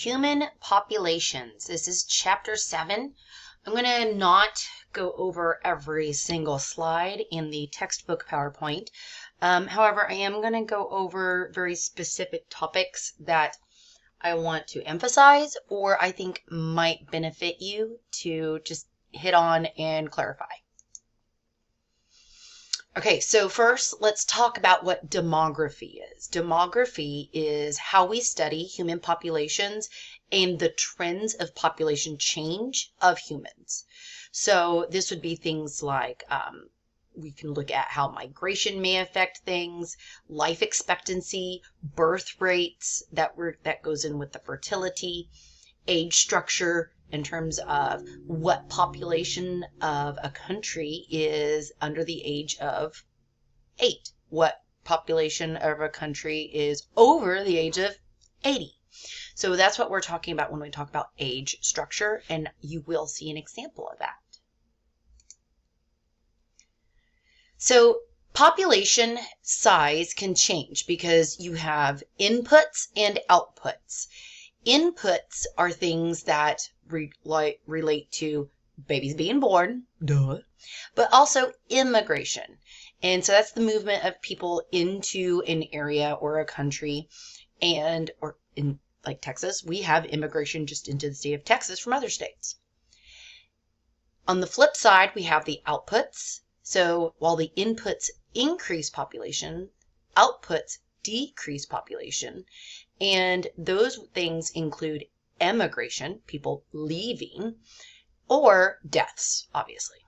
Human populations. This is chapter 7. I'm going to not go over every single slide in the textbook PowerPoint. However, I am going to go over very specific topics that I want to emphasize or I think might benefit you to just hit on and clarify. Okay, so first let's talk about what demography is. Demography is how we study human populations and the trends of population change of humans. So this would be things like we can look at how migration may affect things, life expectancy, birth rates, that goes in with the fertility, age structure, in terms of what population of a country is under the age of 8, what population of a country is over the age of 80. So that's what we're talking about when we talk about age structure, and you will see an example of that. So population size can change because you have inputs and outputs. Inputs are things that relate to babies being born, duh, but also immigration. And so that's the movement of people into an area or a country, or in like Texas, we have immigration just into the state of Texas from other states. On the flip side, we have the outputs. So while the inputs increase population, outputs decrease population. And those things include emigration, people leaving, or deaths, obviously.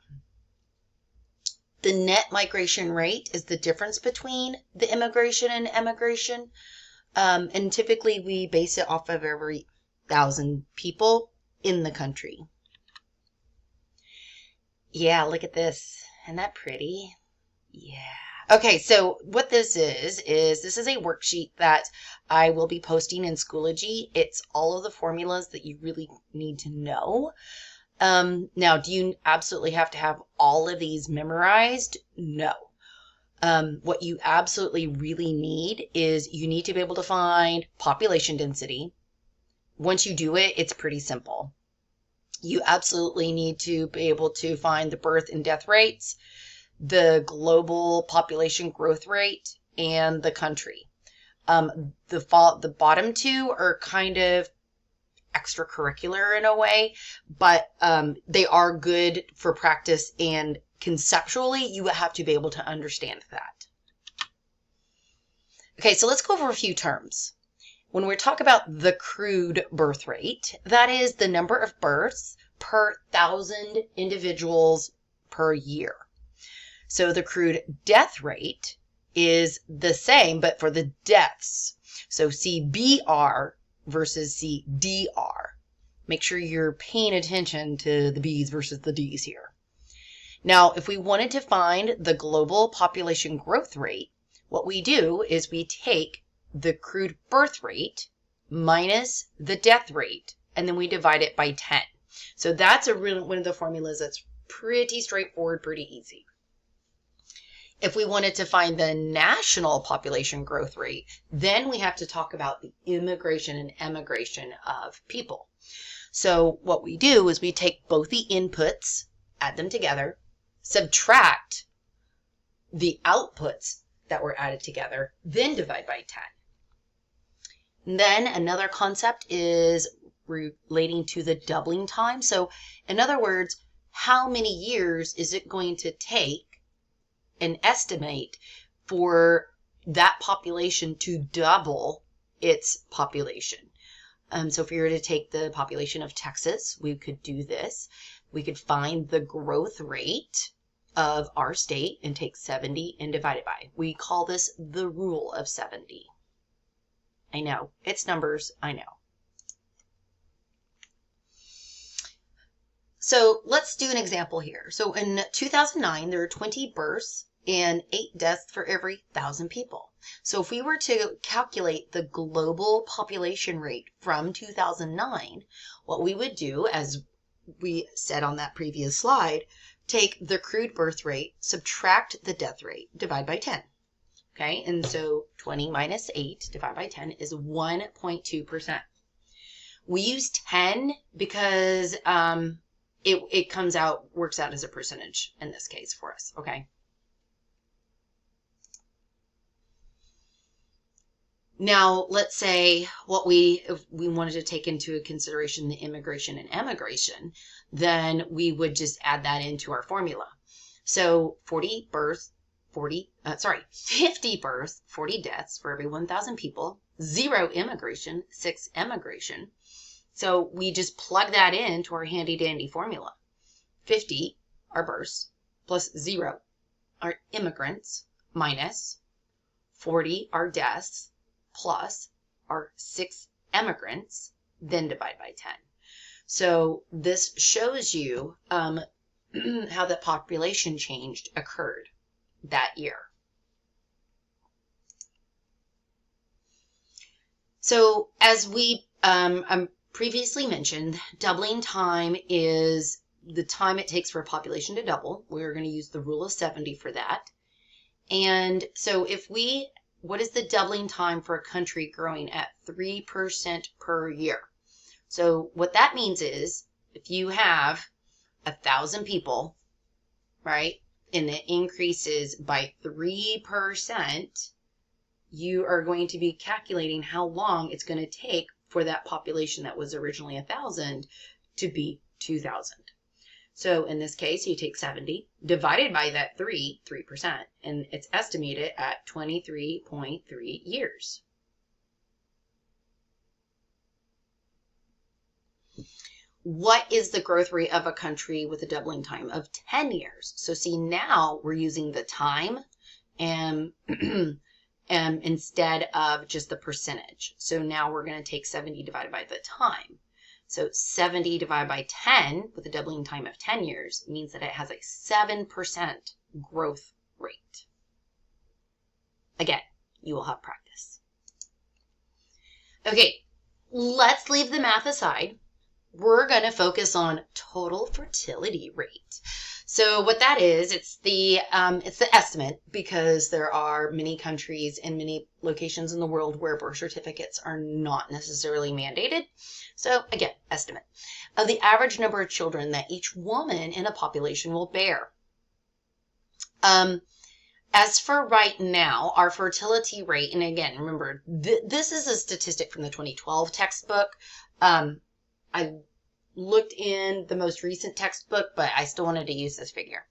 The net migration rate is the difference between the immigration and emigration. And typically we base it off of every 1,000 people in the country. Yeah, look at this. Isn't that pretty? Yeah. Okay, so what this is this is a worksheet that I will be posting in Schoology. It's all of the formulas that you really need to know. Now, do you absolutely have to have all of these memorized? No. What you absolutely really need is you need to be able to find population density. Once you do it, it's pretty simple. You absolutely need to be able to find the birth and death rates, the global population growth rate, and the country. The bottom two are kind of extracurricular in a way, but they are good for practice, and conceptually you have to be able to understand that. Okay, so let's go over a few terms. When we talk about the crude birth rate, that is the number of births per 1,000 individuals per year. So the crude death rate is the same, but for the deaths. So CBR versus CDR. Make sure you're paying attention to the B's versus the D's here. Now, if we wanted to find the global population growth rate, what we do is we take the crude birth rate minus the death rate, and then we divide it by 10. So that's one of the formulas that's pretty straightforward, pretty easy. If we wanted to find the national population growth rate, then we have to talk about the immigration and emigration of people. So what we do is we take both the inputs, add them together, subtract the outputs that were added together, then divide by 10. And then another concept is relating to the doubling time. So in other words, how many years is it going to take an estimate for that population to double its population? So if we were to take the population of Texas, we could do this. We could find the growth rate of our state and take 70 and divide it by. We call this the rule of 70. I know, it's numbers, I know. So let's do an example here. So in 2009, there were 20 births and 8 deaths for every 1,000 people. So if we were to calculate the global population rate from 2009, what we would do, as we said on that previous slide, take the crude birth rate, subtract the death rate, divide by 10. Okay, and so 20 minus 8 divided by 10 is 1.2%. We use 10 because it works out as a percentage in this case for us, okay? Now, let's say if we wanted to take into consideration the immigration and emigration, then we would just add that into our formula. So 50 births, 40 deaths for every 1,000 people, 0 immigration, 6 emigration. So we just plug that into our handy dandy formula. 50 are births plus 0 are immigrants minus 40 are deaths plus our 6 emigrants, then divide by 10. So this shows you how the population change occurred that year. So as we previously mentioned, doubling time is the time it takes for a population to double. We're going to use the rule of 70 for that. And so what is the doubling time for a country growing at 3% per year? So what that means is if you have 1,000 people, right, and it increases by 3%, you are going to be calculating how long it's going to take for that population that was originally 1,000 to be 2,000. So in this case, you take 70 divided by that 3%, and it's estimated at 23.3 years. What is the growth rate of a country with a doubling time of 10 years? So see, now we're using the time and instead of just the percentage. So now we're going to take 70 divided by the time. So 70 divided by 10 with a doubling time of 10 years means that it has a 7% growth rate. Again, you will have practice. Okay, let's leave the math aside. We're going to focus on total fertility rate. So what that is, it's the estimate, because there are many countries and many locations in the world where birth certificates are not necessarily mandated. So again, estimate of the average number of children that each woman in a population will bear. As for right now, our fertility rate, and again, remember, this is a statistic from the 2012 textbook. I looked in the most recent textbook, but I still wanted to use this figure.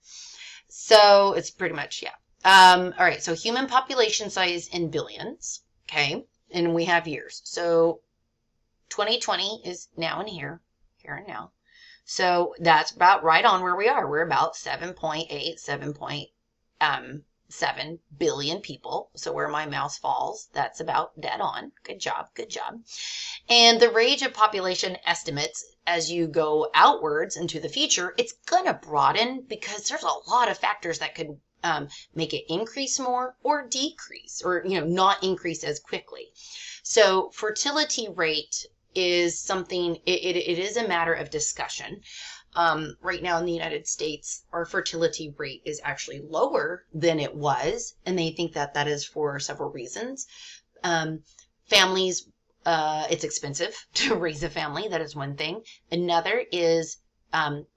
So it's pretty much, yeah. All right, so human population size in billions, okay? And we have years. So 2020 is now and here and now. So that's about right on where we are. We're about 7.7 billion people. So where my mouse falls, that's about dead on. Good job, good job. And the range of population estimates as you go outwards into the future, it's going to broaden because there's a lot of factors that could make it increase more or decrease, or not increase as quickly. So fertility rate is something, it is a matter of discussion. Right now in the United States, our fertility rate is actually lower than it was, and they think that is for several reasons. Families, it's expensive to raise a family. That is one thing. Another is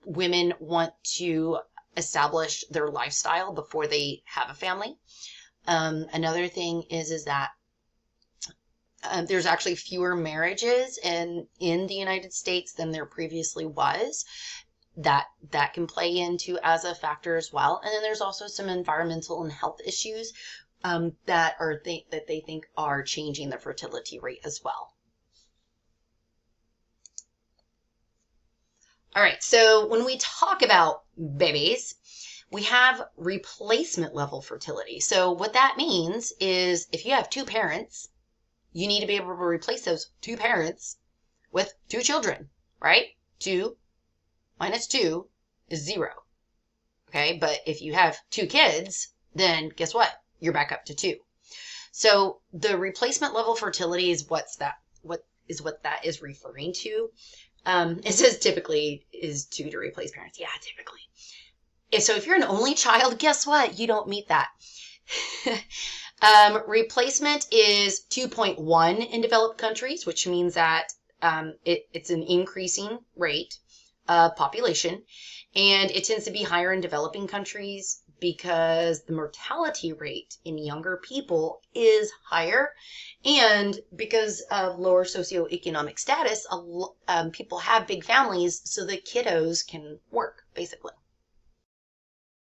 women want to establish their lifestyle before they have a family. Another thing is that there's actually fewer marriages in the United States than there previously was. That can play into as a factor as well. And then there's also some environmental and health issues that they think are changing the fertility rate as well. All right, so when we talk about babies, we have replacement level fertility. So what that means is if you have 2 parents, you need to be able to replace those 2 parents with 2 children, right? 2 minus 2 is 0. Okay, but if you have 2 kids, then guess what? You're back up to 2. So the replacement level fertility is what that is referring to. It says typically is 2 to replace parents. Yeah, typically. So if you're an only child, guess what? You don't meet that. Replacement is 2.1 in developed countries, which means that It's an increasing rate of population, and it tends to be higher in developing countries because the mortality rate in younger people is higher, and because of lower socioeconomic status, people have big families so the kiddos can work, basically.